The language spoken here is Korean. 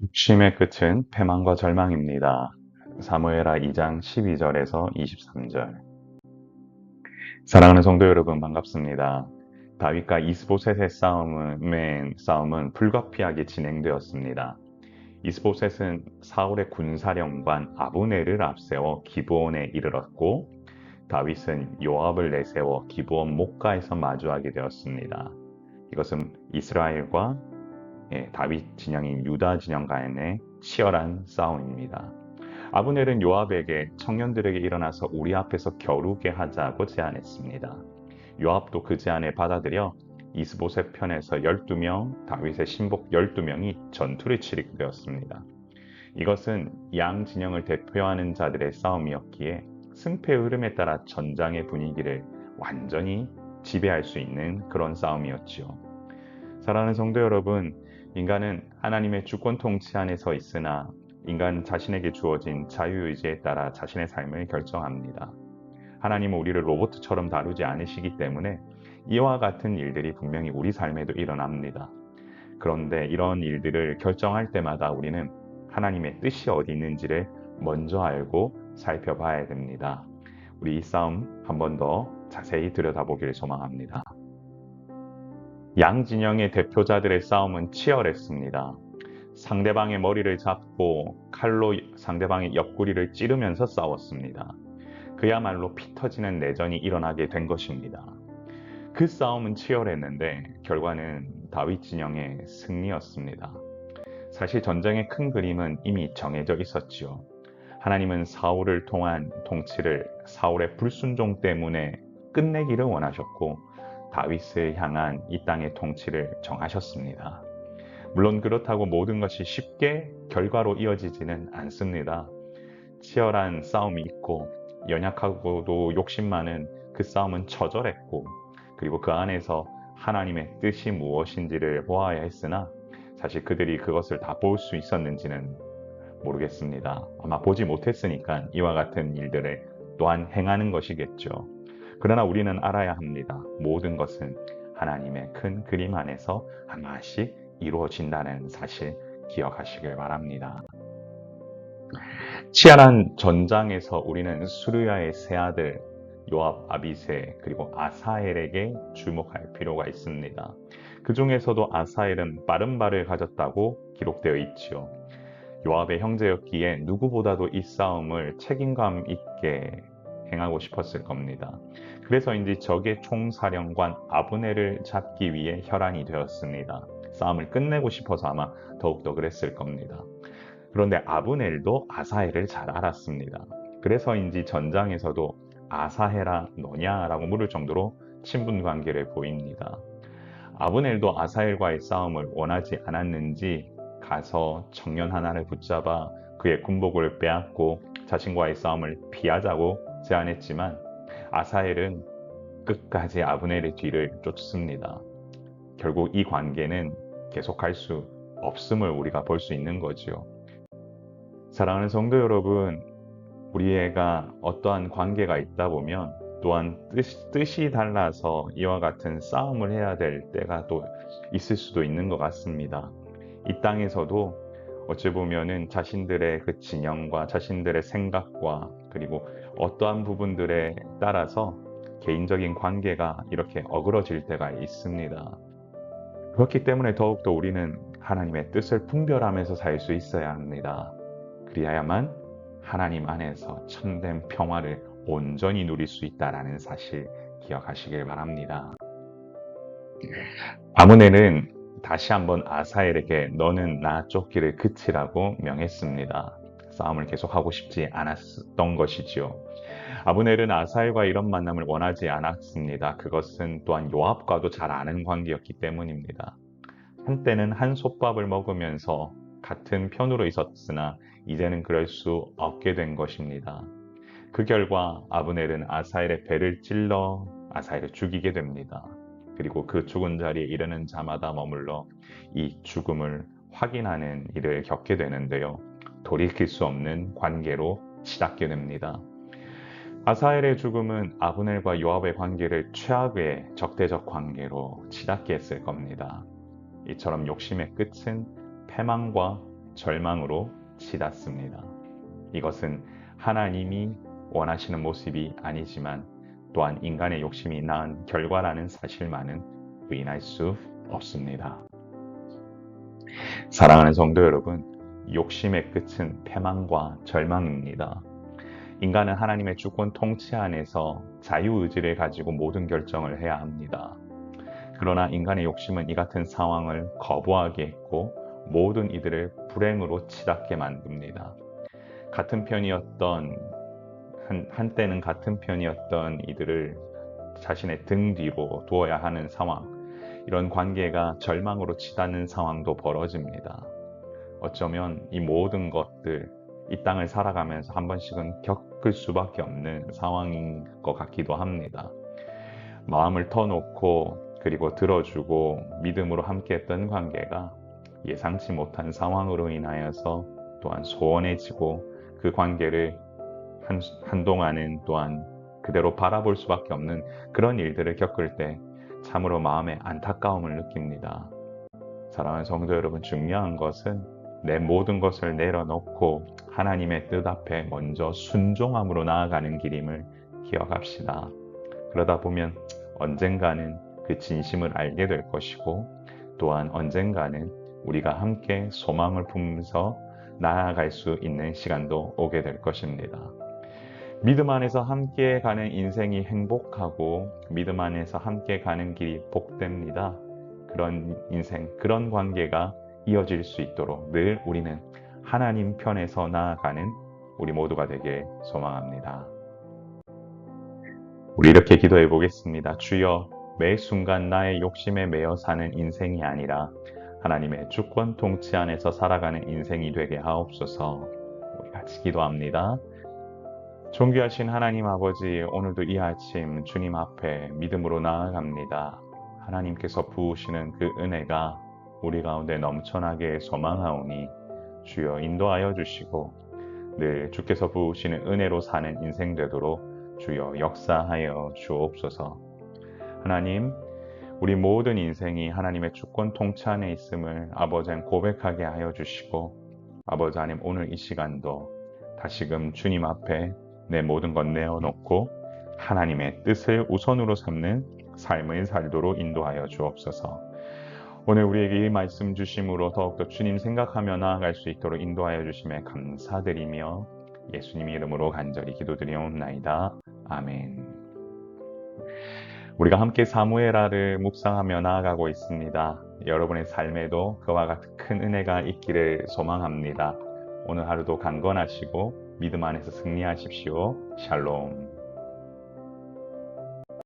욕심의 끝은 패망과 절망입니다. 사무엘하 2장 12절에서 23절. 사랑하는 성도 여러분, 반갑습니다. 다윗과 이스보셋의 싸움은 불가피하게 진행되었습니다. 이스보셋은 사울의 군사령관 아브넬을 앞세워 기브온에 이르렀고, 다윗은 요압을 내세워 기브온 목가에서 마주하게 되었습니다. 이것은 이스라엘과 다윗 진영인 유다 진영 간의 치열한 싸움입니다. 아브넬은 요압에게 청년들에게 일어나서 우리 앞에서 겨루게 하자고 제안했습니다. 요압도 그 제안에 받아들여 이스보셋 편에서 12명, 다윗의 신복 12명이 전투를 치르게 되었습니다. 이것은 양 진영을 대표하는 자들의 싸움이었기에 승패의 흐름에 따라 전장의 분위기를 완전히 지배할 수 있는 그런 싸움이었지요. 사랑하는 성도 여러분, 인간은 하나님의 주권 통치 안에 서 있으나 인간 자신에게 주어진 자유의지에 따라 자신의 삶을 결정합니다. 하나님은 우리를 로봇처럼 다루지 않으시기 때문에 이와 같은 일들이 분명히 우리 삶에도 일어납니다. 그런데 이런 일들을 결정할 때마다 우리는 하나님의 뜻이 어디 있는지를 먼저 알고 살펴봐야 됩니다. 우리 이 싸움 한 번 더 자세히 들여다보기를 소망합니다. 양 진영의 대표자들의 싸움은 치열했습니다. 상대방의 머리를 잡고 칼로 상대방의 옆구리를 찌르면서 싸웠습니다. 그야말로 피 터지는 내전이 일어나게 된 것입니다. 그 싸움은 치열했는데 결과는 다윗 진영의 승리였습니다. 사실 전쟁의 큰 그림은 이미 정해져 있었지요. 하나님은 사울을 통한 통치를 사울의 불순종 때문에 끝내기를 원하셨고 다윗을 향한 이 땅의 통치를 정하셨습니다. 물론 그렇다고 모든 것이 쉽게 결과로 이어지지는 않습니다. 치열한 싸움이 있고 연약하고도 욕심 많은 그 싸움은 처절했고 그리고 그 안에서 하나님의 뜻이 무엇인지를 보아야 했으나 사실 그들이 그것을 다 볼 수 있었는지는 모르겠습니다. 아마 보지 못했으니까 이와 같은 일들을 또한 행하는 것이겠죠. 그러나 우리는 알아야 합니다. 모든 것은 하나님의 큰 그림 안에서 하나씩 이루어진다는 사실 기억하시길 바랍니다. 치열한 전장에서 우리는 수르야의 세 아들 요압, 아비세 그리고 아사엘에게 주목할 필요가 있습니다. 그 중에서도 아사엘은 빠른 발을 가졌다고 기록되어 있지요. 요압의 형제였기에 누구보다도 이 싸움을 책임감 있게 행하고 싶었을 겁니다. 그래서인지 적의 총사령관 아브넬을 잡기 위해 혈안이 되었습니다. 싸움을 끝내고 싶어서 아마 더욱더 그랬을 겁니다. 그런데 아브넬도 아사헬을 잘 알았습니다. 그래서인지 전장에서도 아사헬아 너냐라고 물을 정도로 친분 관계를 보입니다. 아브넬도 아사헬과의 싸움을 원하지 않았는지 가서 청년 하나를 붙잡아 그의 군복을 빼앗고 자신과의 싸움을 피하자고 제안했지만 아사헬은 끝까지 아브넬의 뒤를 쫓습니다. 결국 이 관계는 계속할 수 없음을 우리가 볼 수 있는 거지요. 사랑하는 성도 여러분, 우리가 어떠한 관계가 있다 보면 또한 뜻이 달라서 이와 같은 싸움을 해야 될 때가 또 있을 수도 있는 것 같습니다. 이 땅에서도 어찌 보면은 자신들의 그 진영과 자신들의 생각과 그리고 어떠한 부분들에 따라서 개인적인 관계가 이렇게 어그러질 때가 있습니다. 그렇기 때문에 더욱더 우리는 하나님의 뜻을 분별하면서 살 수 있어야 합니다. 그리야만 하나님 안에서 참된 평화를 온전히 누릴 수 있다는 사실 기억하시길 바랍니다. 아므넬은 다시 한번 아사엘에게 너는 나 쫓기를 그치라고 명했습니다. 싸움을 계속하고 싶지 않았던 것이지요. 아브넬은 아사엘과 이런 만남을 원하지 않았습니다. 그것은 또한 요압과도 잘 아는 관계였기 때문입니다. 한때는 한 솥밥을 먹으면서 같은 편으로 있었으나 이제는 그럴 수 없게 된 것입니다. 그 결과 아브넬은 아사엘의 배를 찔러 아사엘을 죽이게 됩니다. 그리고 그 죽은 자리에 이르는 자마다 머물러 이 죽음을 확인하는 일을 겪게 되는데요. 돌이킬 수 없는 관계로 치닫게 됩니다. 아사엘의 죽음은 아브넬과 요압의 관계를 최악의 적대적 관계로 치닫게 했을 겁니다. 이처럼 욕심의 끝은 패망과 절망으로 치닫습니다. 이것은 하나님이 원하시는 모습이 아니지만 또한 인간의 욕심이 낳은 결과라는 사실만은 부인할 수 없습니다. 사랑하는 성도 여러분, 욕심의 끝은 패망과 절망입니다. 인간은 하나님의 주권 통치 안에서 자유의지를 가지고 모든 결정을 해야 합니다. 그러나 인간의 욕심은 이 같은 상황을 거부하게 했고 모든 이들을 불행으로 치닫게 만듭니다. 한때는 같은 편이었던 이들을 자신의 등 뒤로 두어야 하는 상황, 이런 관계가 절망으로 치닫는 상황도 벌어집니다. 어쩌면 이 모든 것들, 이 땅을 살아가면서 한 번씩은 겪을 수밖에 없는 상황인 것 같기도 합니다. 마음을 터놓고 그리고 들어주고 믿음으로 함께했던 관계가 예상치 못한 상황으로 인하여서 또한 소원해지고 그 관계를 한동안은 또한 그대로 바라볼 수밖에 없는 그런 일들을 겪을 때 참으로 마음에 안타까움을 느낍니다. 사랑하는 성도 여러분, 중요한 것은 내 모든 것을 내려놓고 하나님의 뜻 앞에 먼저 순종함으로 나아가는 길임을 기억합시다. 그러다 보면 언젠가는 그 진심을 알게 될 것이고 또한 언젠가는 우리가 함께 소망을 품으면서 나아갈 수 있는 시간도 오게 될 것입니다. 믿음 안에서 함께 가는 인생이 행복하고 믿음 안에서 함께 가는 길이 복됩니다. 그런 인생, 그런 관계가 이어질 수 있도록 늘 우리는 하나님 편에서 나아가는 우리 모두가 되길 소망합니다. 우리 이렇게 기도해 보겠습니다. 주여, 매 순간 나의 욕심에 매여 사는 인생이 아니라 하나님의 주권 통치 안에서 살아가는 인생이 되게 하옵소서. 우리 같이 기도합니다. 존귀하신 하나님 아버지, 오늘도 이 아침 주님 앞에 믿음으로 나아갑니다. 하나님께서 부으시는 그 은혜가 우리 가운데 넘쳐나게 소망하오니 주여 인도하여 주시고 늘 주께서 부으시는 은혜로 사는 인생 되도록 주여 역사하여 주옵소서. 하나님, 우리 모든 인생이 하나님의 주권 통치 안에 있음을 아버지 하나님 고백하게 하여 주시고 아버지 하나님, 오늘 이 시간도 다시금 주님 앞에 내 모든 것 내어놓고 하나님의 뜻을 우선으로 삼는 삶을 살도록 인도하여 주옵소서. 오늘 우리에게 이 말씀 주심으로 더욱더 주님 생각하며 나아갈 수 있도록 인도하여 주심에 감사드리며 예수님 이름으로 간절히 기도드리옵나이다. 아멘. 우리가 함께 사무엘하를 묵상하며 나아가고 있습니다. 여러분의 삶에도 그와 같은 큰 은혜가 있기를 소망합니다. 오늘 하루도 강건하시고 믿음 안에서 승리하십시오. 샬롬.